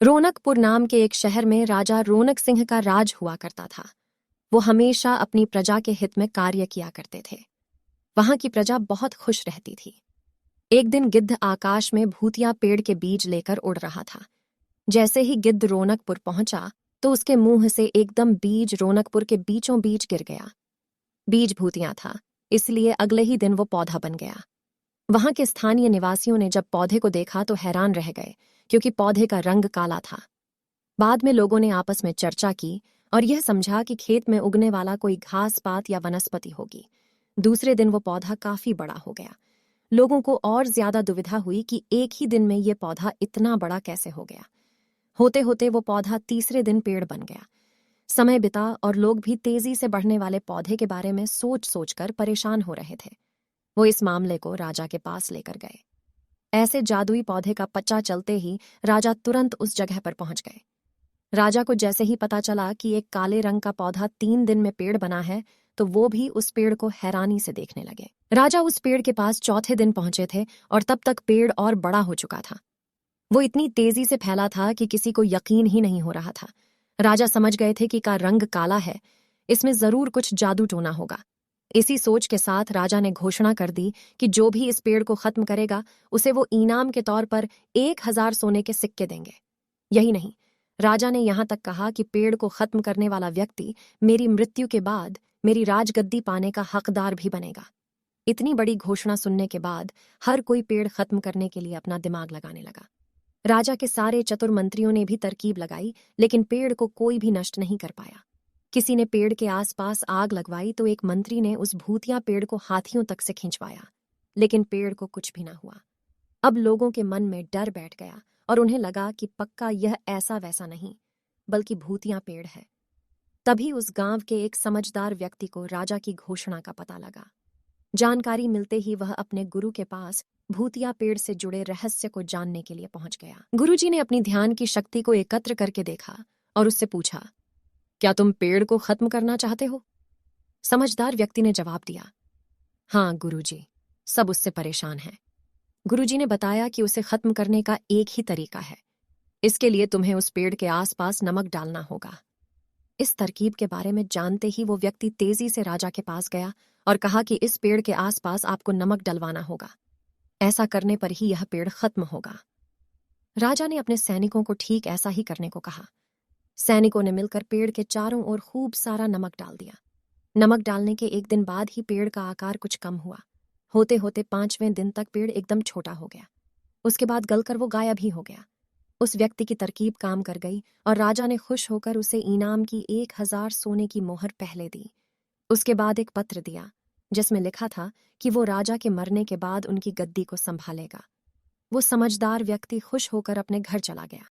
रौनकपुर नाम के एक शहर में राजा रौनक सिंह का राज हुआ करता था। वो हमेशा अपनी प्रजा के हित में कार्य किया करते थे। वहां की प्रजा बहुत खुश रहती थी। एक दिन गिद्ध आकाश में भूतिया पेड़ के बीज लेकर उड़ रहा था। जैसे ही गिद्ध रौनकपुर पहुंचा तो उसके मुंह से एकदम बीज रौनकपुर के बीचों बीच गिर गया। बीज भूतिया था, इसलिए अगले ही दिन वो पौधा बन गया। वहां के स्थानीय निवासियों ने जब पौधे को देखा तो हैरान रह गए, क्योंकि पौधे का रंग काला था। बाद में लोगों ने आपस में चर्चा की और यह समझा कि खेत में उगने वाला कोई घास पात या वनस्पति होगी। दूसरे दिन वो पौधा काफी बड़ा हो गया। लोगों को और ज्यादा दुविधा हुई कि एक ही दिन में ये पौधा इतना बड़ा कैसे हो गया। होते होते वो पौधा तीसरे दिन पेड़ बन गया। समय बिता और लोग भी तेजी से बढ़ने वाले पौधे के बारे में सोच सोचकर परेशान हो रहे थे। वो इस मामले को राजा के पास लेकर गए। ऐसे जादुई पौधे का पता चलते ही राजा तुरंत उस जगह पर पहुंच गए। राजा को जैसे ही पता चला कि एक काले रंग का पौधा 3 दिन में पेड़ बना है, तो वो भी उस पेड़ को हैरानी से देखने लगे। राजा उस पेड़ के पास चौथे दिन पहुंचे थे और तब तक पेड़ और बड़ा हो चुका था। वो इतनी तेजी से फैला था कि किसी को यकीन ही नहीं हो रहा था। राजा समझ गए थे कि का रंग काला है, इसमें जरूर कुछ जादू टोना होगा। इसी सोच के साथ राजा ने घोषणा कर दी कि जो भी इस पेड़ को खत्म करेगा उसे वो इनाम के तौर पर 1000 सोने के सिक्के देंगे। यही नहीं, राजा ने यहां तक कहा कि पेड़ को खत्म करने वाला व्यक्ति मेरी मृत्यु के बाद मेरी राजगद्दी पाने का हकदार भी बनेगा। इतनी बड़ी घोषणा सुनने के बाद हर कोई पेड़ खत्म करने के लिए अपना दिमाग लगाने लगा। राजा के सारे चतुर मंत्रियों ने भी तरकीब लगाई, लेकिन पेड़ को कोई भी नष्ट नहीं कर पाया। किसी ने पेड़ के आसपास आग लगवाई तो एक मंत्री ने उस भूतिया पेड़ को हाथियों तक से खिंचवाया, लेकिन पेड़ को कुछ भी ना हुआ। अब लोगों के मन में डर बैठ गया और उन्हें लगा कि पक्का यह ऐसा वैसा नहीं, बल्कि भूतिया पेड़ है। तभी उस गांव के एक समझदार व्यक्ति को राजा की घोषणा का पता लगा। जानकारी मिलते ही वह अपने गुरु के पास भूतिया पेड़ से जुड़े रहस्य को जानने के लिए पहुंच गया। गुरुजी ने अपनी ध्यान की शक्ति को एकत्र करके देखा और उससे पूछा, क्या तुम पेड़ को खत्म करना चाहते हो? समझदार व्यक्ति ने जवाब दिया, हाँ गुरुजी, सब उससे परेशान हैं। गुरुजी ने बताया कि उसे खत्म करने का एक ही तरीका है। इसके लिए तुम्हें उस पेड़ के आसपास नमक डालना होगा। इस तरकीब के बारे में जानते ही वो व्यक्ति तेजी से राजा के पास गया और कहा कि इस पेड़ के आसपास आपको नमक डलवाना होगा। ऐसा करने पर ही यह पेड़ खत्म होगा। राजा ने अपने सैनिकों को ठीक ऐसा ही करने को कहा। सैनिकों ने मिलकर पेड़ के चारों ओर खूब सारा नमक डाल दिया। नमक डालने के एक दिन बाद ही पेड़ का आकार कुछ कम हुआ। होते होते 5वें दिन तक पेड़ एकदम छोटा हो गया। उसके बाद गलकर वो गायब ही हो गया। उस व्यक्ति की तरकीब काम कर गई और राजा ने खुश होकर उसे इनाम की 1000 सोने की मोहर पहले दी। उसके बाद एक पत्र दिया जिसमें लिखा था कि वो राजा के मरने के बाद उनकी गद्दी को संभालेगा। वो समझदार व्यक्ति खुश होकर अपने घर चला गया।